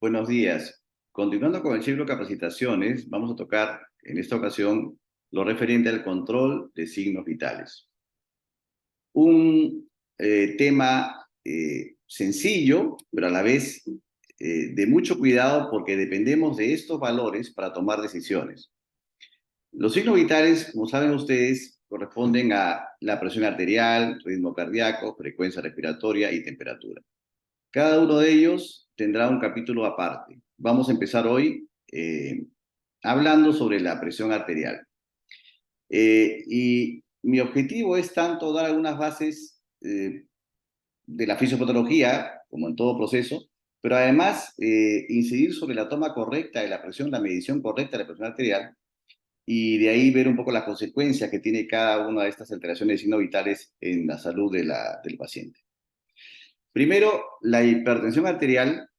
Buenos días. Continuando con el ciclo de capacitaciones, vamos a tocar en esta ocasión lo referente al control de signos vitales. Un tema sencillo, pero a la vez de mucho cuidado porque dependemos de estos valores para tomar decisiones. Los signos vitales, como saben ustedes, corresponden a la presión arterial, ritmo cardíaco, frecuencia respiratoria y temperatura. Cada uno de ellos tendrá un capítulo aparte. Vamos a empezar hoy hablando sobre la presión arterial. Y mi objetivo es tanto dar algunas bases de la fisiopatología, como en todo proceso, pero además incidir sobre la toma correcta de la presión, la medición correcta de la presión arterial, y de ahí ver un poco las consecuencias que tiene cada una de estas alteraciones de signos vitales en la salud del paciente. Primero, la hipertensión arterial.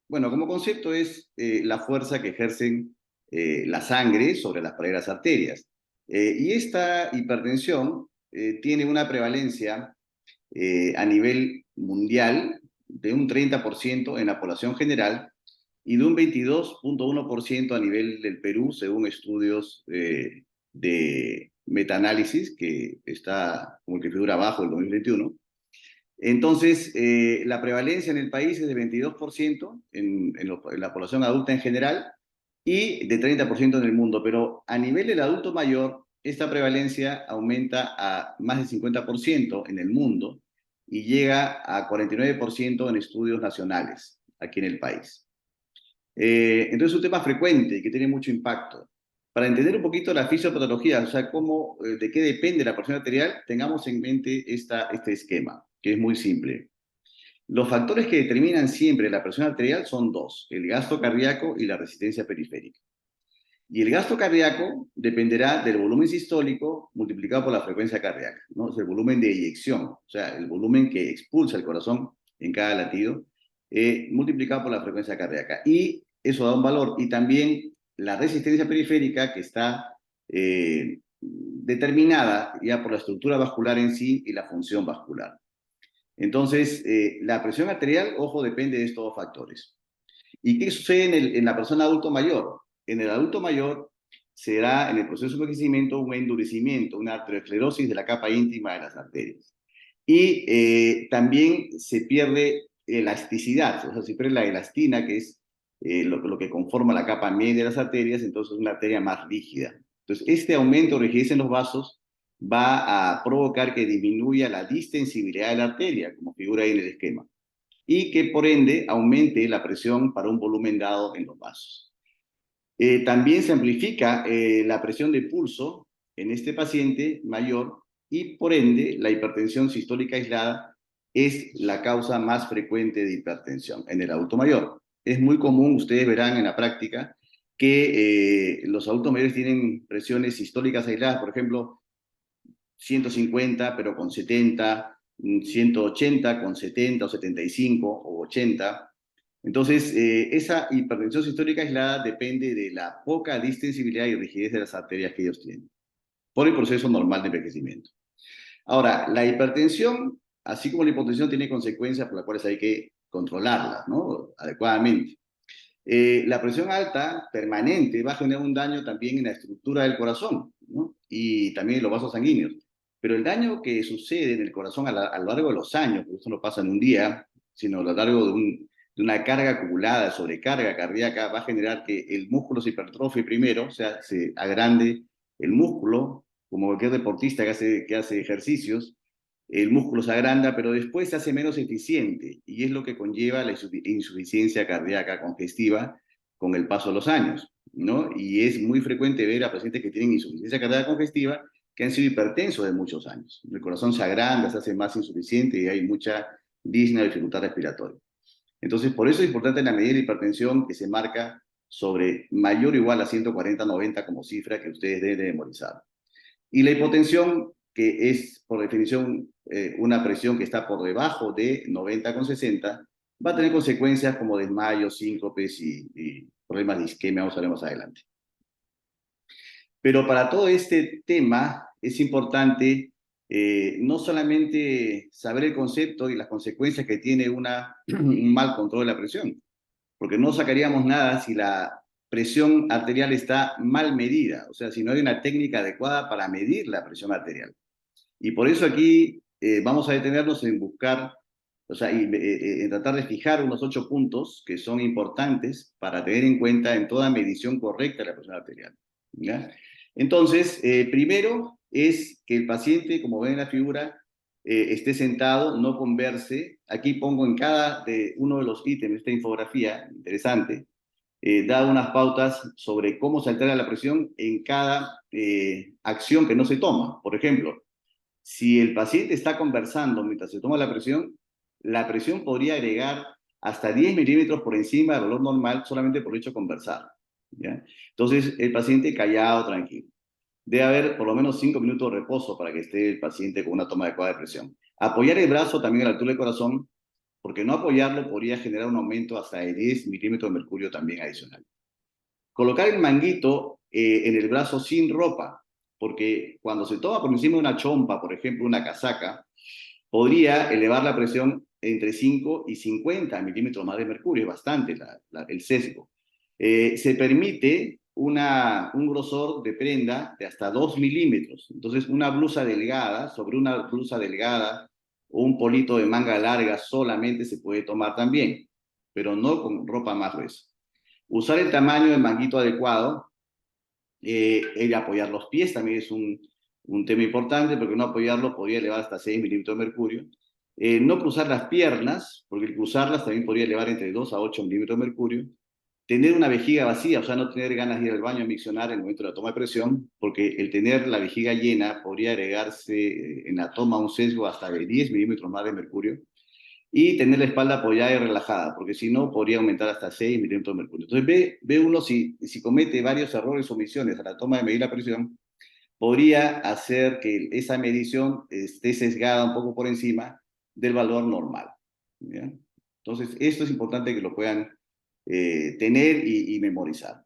Bueno, como concepto es la fuerza que ejercen la sangre sobre las paredes de las arterias. Y esta hipertensión tiene una prevalencia a nivel mundial de un 30% en la población general y de un 22,1% a nivel del Perú, según estudios de metaanálisis que está como el que figura abajo el 2021. Entonces, la prevalencia en el país es de 22% en la población adulta en general y de 30% en el mundo, pero a nivel del adulto mayor, esta prevalencia aumenta a más del 50% en el mundo y llega a 49% en estudios nacionales aquí en el país. Entonces es un tema frecuente y que tiene mucho impacto. Para entender un poquito la fisiopatología, o sea, de qué depende la presión arterial, tengamos en mente este esquema, que es muy simple. Los factores que determinan siempre la presión arterial son dos: el gasto cardíaco y la resistencia periférica. Y el gasto cardíaco dependerá del volumen sistólico multiplicado por la frecuencia cardíaca, ¿no? Es el volumen de eyección, o sea, el volumen que expulsa el corazón en cada latido, multiplicado por la frecuencia cardíaca. Y eso da un valor. Y también la resistencia periférica, que está determinada ya por la estructura vascular en sí y la función vascular. Entonces, la presión arterial, ojo, depende de estos dos factores. ¿Y qué sucede en la persona adulto mayor? En el adulto mayor será en el proceso de envejecimiento un endurecimiento, una arteriosclerosis de la capa íntima de las arterias. Y también se pierde elasticidad, o sea, se pierde la elastina, que es lo que conforma la capa media de las arterias, entonces es una arteria más rígida. Entonces, este aumento de rigidez en los vasos va a provocar que disminuya la distensibilidad de la arteria, como figura ahí en el esquema, y que por ende aumente la presión para un volumen dado en los vasos. También se amplifica la presión de pulso en este paciente mayor y por ende la hipertensión sistólica aislada es la causa más frecuente de hipertensión en el adulto mayor. Es muy común, ustedes verán en la práctica, que los adultos mayores tienen presiones sistólicas aisladas, por ejemplo, 150 pero con 70, 180 con 70 o 75 o 80. Entonces, esa hipertensión sistólica aislada depende de la poca distensibilidad y rigidez de las arterias que ellos tienen, por el proceso normal de envejecimiento. Ahora, la hipertensión, así como la hipotensión, tiene consecuencias por las cuales hay que controlarlas, ¿no?, adecuadamente. La presión alta permanente va a generar un daño también en la estructura del corazón, ¿no?, y también en los vasos sanguíneos. Pero el daño que sucede en el corazón a lo largo de los años, porque esto no pasa en un día, sino a lo largo de una carga acumulada, sobrecarga cardíaca, va a generar que el músculo se hipertrofie primero, o sea, se agrande el músculo, como cualquier deportista que hace ejercicios. El músculo se agranda, pero después se hace menos eficiente y es lo que conlleva la insuficiencia cardíaca congestiva con el paso de los años, ¿no? Y es muy frecuente ver a pacientes que tienen insuficiencia cardíaca congestiva que han sido hipertensos de muchos años. El corazón se agranda, se hace más insuficiente y hay mucha disnea, dificultad respiratoria. Entonces, por eso es importante la medida de hipertensión que se marca sobre mayor o igual a 140/90 como cifra que ustedes deben memorizar. Y la hipotensión, que es por definición una presión que está por debajo de 90/60, va a tener consecuencias como desmayos, síncopes y problemas de isquemia, vamos a ver más adelante. Pero para todo este tema es importante no solamente saber el concepto y las consecuencias que tiene un mal control de la presión, porque no sacaríamos nada si la presión arterial está mal medida, o sea, si no hay una técnica adecuada para medir la presión arterial. Y por eso aquí vamos a detenernos en buscar, o sea, en tratar de fijar unos 8 puntos que son importantes para tener en cuenta en toda medición correcta de la presión arterial. ¿Ya? Entonces, primero es que el paciente, como ven en la figura, esté sentado, no converse. Aquí pongo en cada uno de los ítems, esta infografía interesante, da unas pautas sobre cómo se altera la presión en cada acción que no se toma. Por ejemplo, si el paciente está conversando mientras se toma la presión podría agregar hasta 10 milímetros por encima del valor normal solamente por el hecho de conversar. ¿Ya? Entonces, el paciente callado, tranquilo. Debe haber por lo menos 5 minutos de reposo para que esté el paciente con una toma adecuada de presión. Apoyar el brazo también a la altura del corazón, porque no apoyarlo podría generar un aumento hasta de 10 milímetros de mercurio también adicional. Colocar el manguito en el brazo sin ropa, porque cuando se toma por encima de una chompa, por ejemplo, una casaca, podría elevar la presión entre 5 y 50 milímetros más de mercurio, es bastante el sesgo. Se permite un grosor de prenda de hasta 2 milímetros. Entonces, una blusa delgada, sobre una blusa delgada o un polito de manga larga solamente se puede tomar también, pero no con ropa más gruesa. Usar el tamaño del manguito adecuado, el apoyar los pies también es un tema importante, porque no apoyarlo podría elevar hasta 6 milímetros de mercurio. No cruzar las piernas, porque el cruzarlas también podría elevar entre 2 a 8 milímetros de mercurio. Tener una vejiga vacía, o sea, no tener ganas de ir al baño a miccionar en el momento de la toma de presión, porque el tener la vejiga llena podría agregarse en la toma un sesgo hasta de 10 milímetros más de mercurio. Y tener la espalda apoyada y relajada, porque si no, podría aumentar hasta 6 milímetros de mercurio. Entonces, ve uno si comete varios errores o omisiones a la toma de medir la presión, podría hacer que esa medición esté sesgada un poco por encima del valor normal. ¿Ya? Entonces, esto es importante que lo puedan tener y memorizar.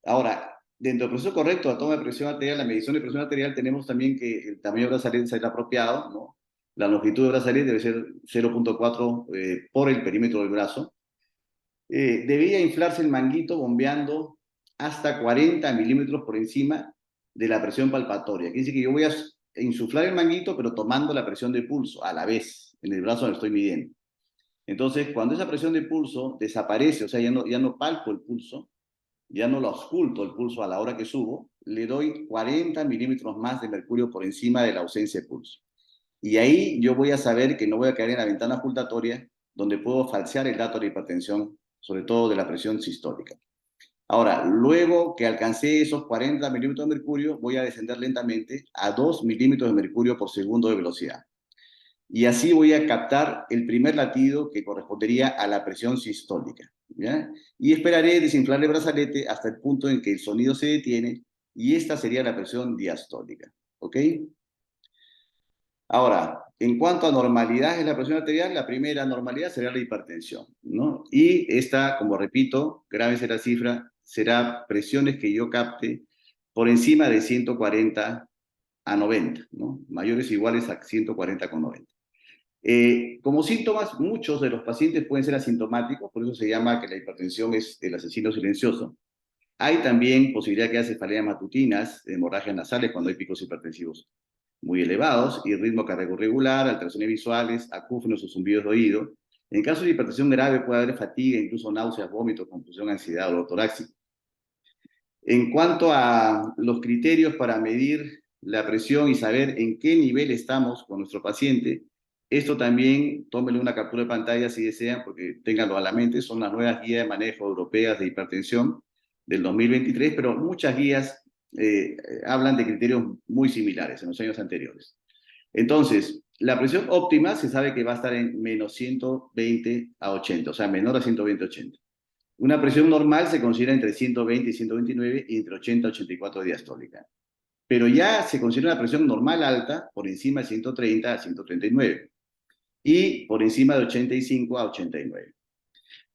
Ahora, dentro del proceso correcto, la toma de presión arterial, la medición de presión arterial, tenemos también que el tamaño de brazalete sea apropiado, ¿no? La longitud de brazalete debe ser 0,4 por el perímetro del brazo. Debería inflarse el manguito bombeando hasta 40 milímetros por encima de la presión palpatoria. Quiere decir que yo voy a insuflar el manguito, pero tomando la presión de pulso a la vez, en el brazo donde estoy midiendo. Entonces, cuando esa presión de pulso desaparece, o sea, ya no palpo el pulso, ya no lo ausculto el pulso a la hora que subo, le doy 40 milímetros más de mercurio por encima de la ausencia de pulso. Y ahí yo voy a saber que no voy a caer en la ventana ocultatoria donde puedo falsear el dato de hipertensión, sobre todo de la presión sistólica. Ahora, luego que alcancé esos 40 milímetros de mercurio, voy a descender lentamente a 2 milímetros de mercurio por segundo de velocidad. Y así voy a captar el primer latido que correspondería a la presión sistólica. ¿Ya? Y esperaré desinflar el brazalete hasta el punto en que el sonido se detiene y esta sería la presión diastólica. ¿Ok? Ahora, en cuanto a normalidad de la presión arterial, la primera normalidad será la hipertensión, ¿no? Y esta, como repito, grábese la cifra, será presiones que yo capte por encima de 140 a 90, ¿no? Mayores o iguales a 140,90. Como síntomas, muchos de los pacientes pueden ser asintomáticos, por eso se llama que la hipertensión es el asesino silencioso. Hay también posibilidad que haya cefaleas matutinas, hemorragias nasales cuando hay picos hipertensivos muy elevados y ritmo cardíaco regular, alteraciones visuales, acúfenos o zumbidos de oído. En caso de hipertensión grave puede haber fatiga, incluso náuseas, vómitos, confusión, ansiedad, dolor torácico. En cuanto a los criterios para medir la presión y saber en qué nivel estamos con nuestro paciente, esto también tómenle una captura de pantalla si desean, porque ténganlo a la mente, son las nuevas guías de manejo europeas de hipertensión del 2023, pero muchas guías hablan de criterios muy similares en los años anteriores. Entonces, la presión óptima se sabe que va a estar en menos 120 a 80, o sea, menor a 120 a 80. Una presión normal se considera entre 120 y 129 y entre 80 y 84 de diastólica. Pero ya se considera una presión normal alta por encima de 130 a 139 y por encima de 85 a 89.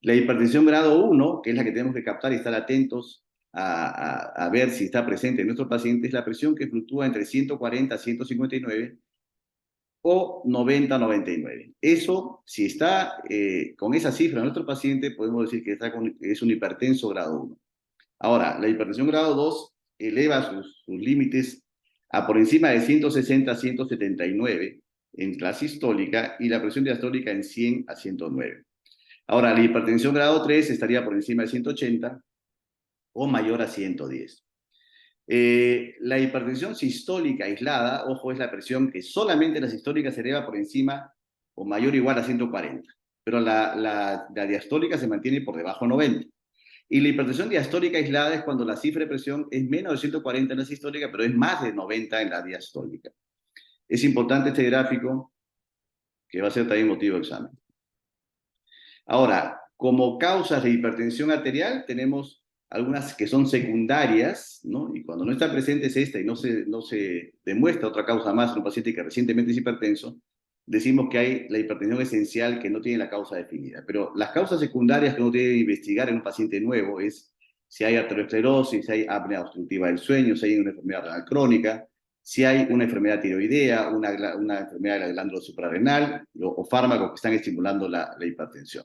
La hipertensión grado 1, que es la que tenemos que captar y estar atentos a ver si está presente en nuestro paciente, es la presión que fluctúa entre 140 a 159 o 90-99. Eso, si está con esa cifra nuestro paciente, podemos decir que es un hipertenso grado 1. Ahora, la hipertensión grado 2 eleva sus límites a por encima de 160-179 en la sistólica y la presión diastólica en 100-109. Ahora, la hipertensión grado 3 estaría por encima de 180 o mayor a 110. La hipertensión sistólica aislada, ojo, es la presión que solamente la sistólica se eleva por encima o mayor o igual a 140, pero la diastólica se mantiene por debajo de 90. Y la hipertensión diastólica aislada es cuando la cifra de presión es menos de 140 en la sistólica, pero es más de 90 en la diastólica. Es importante este gráfico, que va a ser también motivo de examen. Ahora, como causas de hipertensión arterial, tenemos algunas que son secundarias, ¿no? Y cuando no está presente es esta y no se demuestra otra causa más en un paciente que recientemente es hipertenso, decimos que hay la hipertensión esencial que no tiene la causa definida. Pero las causas secundarias que uno debe investigar en un paciente nuevo es si hay arteriosclerosis, si hay apnea obstructiva del sueño, si hay una enfermedad renal crónica, si hay una enfermedad tiroidea, una enfermedad de la glándula suprarrenal o fármacos que están estimulando la hipertensión.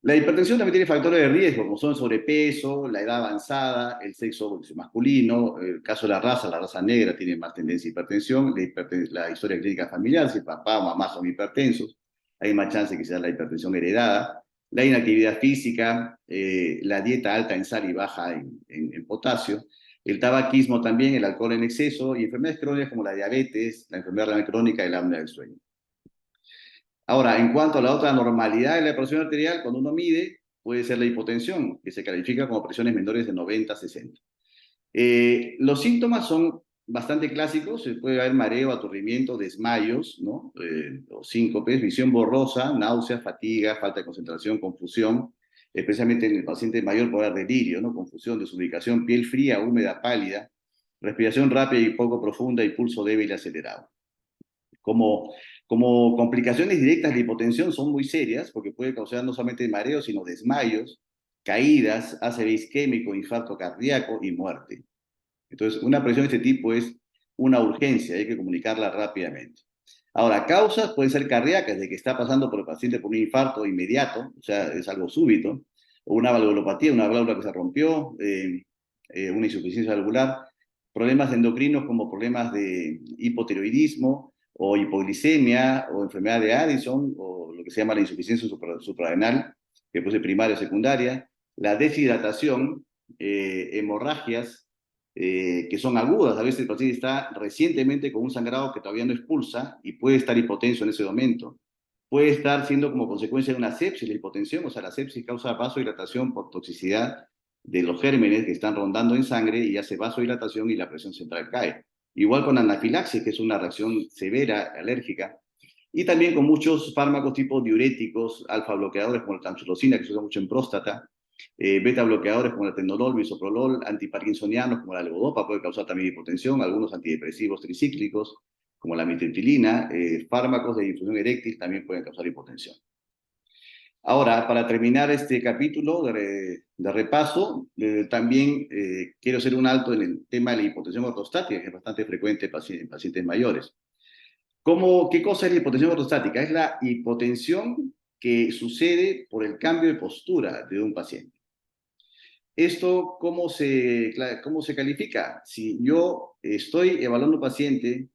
La hipertensión también tiene factores de riesgo, como son sobrepeso, la edad avanzada, el sexo masculino, el caso de la raza negra tiene más tendencia a hipertensión, la historia clínica familiar, si papá o mamá son hipertensos, hay más chance que sea la hipertensión heredada, la inactividad física, la dieta alta en sal y baja en potasio, el tabaquismo también, el alcohol en exceso y enfermedades crónicas como la diabetes, la enfermedad renal crónica y la apnea del sueño. Ahora, en cuanto a la otra normalidad de la presión arterial, cuando uno mide, puede ser la hipotensión, que se califica como presiones menores de 90-60. Los síntomas son bastante clásicos, se puede haber mareo, aturdimiento, desmayos, ¿no? O síncopes, visión borrosa, náuseas, fatiga, falta de concentración, confusión, especialmente en el paciente mayor puede haber delirio, ¿no? Confusión, desubicación, piel fría, húmeda, pálida, respiración rápida y poco profunda y pulso débil y acelerado. Como complicaciones directas de hipotensión son muy serias, porque puede causar no solamente mareos, sino desmayos, caídas, ACV isquémico, infarto cardíaco y muerte. Entonces, una presión de este tipo es una urgencia, hay que comunicarla rápidamente. Ahora, causas pueden ser cardíacas, de que está pasando por el paciente por un infarto inmediato, o sea, es algo súbito, o una valvulopatía, una válvula que se rompió, una insuficiencia valvular, problemas endocrinos como problemas de hipotiroidismo, o hipoglicemia, o enfermedad de Addison, o lo que se llama la insuficiencia suprarrenal, que puede ser primaria o secundaria, la deshidratación, hemorragias, que son agudas. A veces el paciente está recientemente con un sangrado que todavía no expulsa y puede estar hipotenso en ese momento. Puede estar siendo como consecuencia de una sepsis, la hipotensión, o sea, la sepsis causa vasodilatación por toxicidad de los gérmenes que están rondando en sangre y hace vasodilatación y la presión central cae. Igual con anafilaxis, que es una reacción severa, alérgica, y también con muchos fármacos tipo diuréticos, alfa bloqueadores como la tamsulosina, que se usa mucho en próstata, beta bloqueadores como el atenolol, bisoprolol, antiparkinsonianos como la levodopa puede causar también hipotensión, algunos antidepresivos tricíclicos como la mitriptilina, fármacos de difusión eréctil también pueden causar hipotensión. Ahora, para terminar este capítulo de repaso, también quiero hacer un alto en el tema de la hipotensión ortostática, que es bastante frecuente en pacientes mayores. ¿Qué cosa es la hipotensión ortostática? Es la hipotensión que sucede por el cambio de postura de un paciente. ¿Esto cómo se califica? Si yo estoy evaluando a un paciente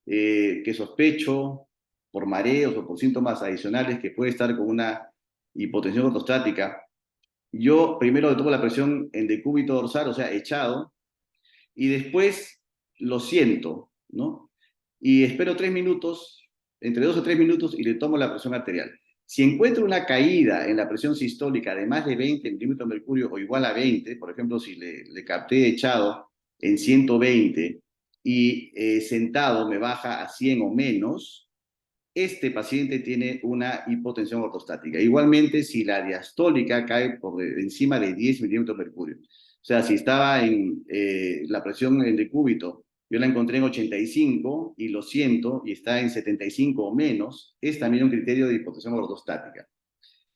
que sospecho por mareos o por síntomas adicionales que puede estar con una hipotensión ortostática, yo primero le tomo la presión en decúbito dorsal, o sea, echado, y después lo siento, ¿no? Y espero 3 minutos, entre 2 o 3 minutos, y le tomo la presión arterial. Si encuentro una caída en la presión sistólica de más de 20 milímetros de mercurio o igual a 20, por ejemplo, si le capté echado en 120 y sentado me baja a 100 o menos, este paciente tiene una hipotensión ortostática. Igualmente, si la diastólica cae por encima de 10 milímetros de mercurio. O sea, si estaba en la presión en decúbito, yo la encontré en 85 y lo siento, y está en 75 o menos, es también un criterio de hipotensión ortostática.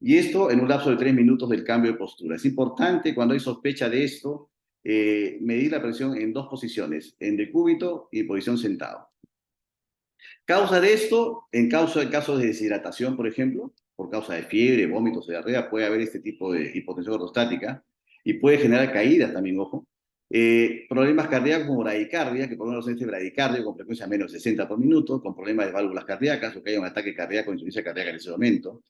Y esto en un lapso de 3 minutos del cambio de postura. Es importante cuando hay sospecha de esto, medir la presión en 2 posiciones, en decúbito y en posición sentado. Causa de esto, en casos de deshidratación, por ejemplo, por causa de fiebre, vómitos o diarrea, puede haber este tipo de hipotensión ortostática y puede generar caídas también, ojo. Problemas cardíacos como bradicardia, que por lo menos este bradicardio con frecuencia menos de 60 por minuto, con problemas de válvulas cardíacas o que haya un ataque cardíaco o insuficiencia cardíaca en ese momento.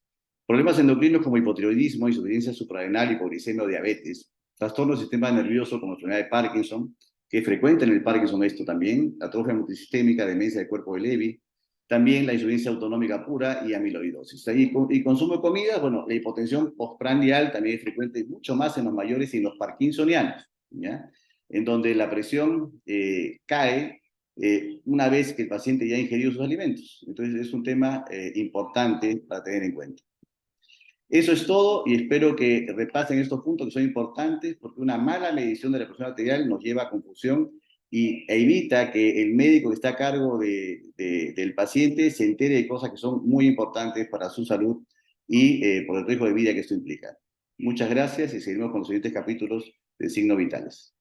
Problemas endocrinos como hipotiroidismo, insuficiencia suprarrenal, hipoglicemia o diabetes. Trastornos del sistema nervioso como enfermedad de Parkinson, que es frecuente en el Parkinson esto también, atrofia multisistémica, demencia del cuerpo de Lewy, también la insuficiencia autonómica pura y amiloidosis. Y consumo de comida, bueno, la hipotensión postprandial también es frecuente mucho más en los mayores y en los parkinsonianos, ¿ya? En donde la presión cae una vez que el paciente ya ha ingerido sus alimentos. Entonces es un tema importante para tener en cuenta. Eso es todo y espero que repasen estos puntos que son importantes porque una mala medición de la presión arterial nos lleva a confusión e evita que el médico que está a cargo del paciente se entere de cosas que son muy importantes para su salud y por el riesgo de vida que esto implica. Muchas gracias y seguimos con los siguientes capítulos de Signos Vitales.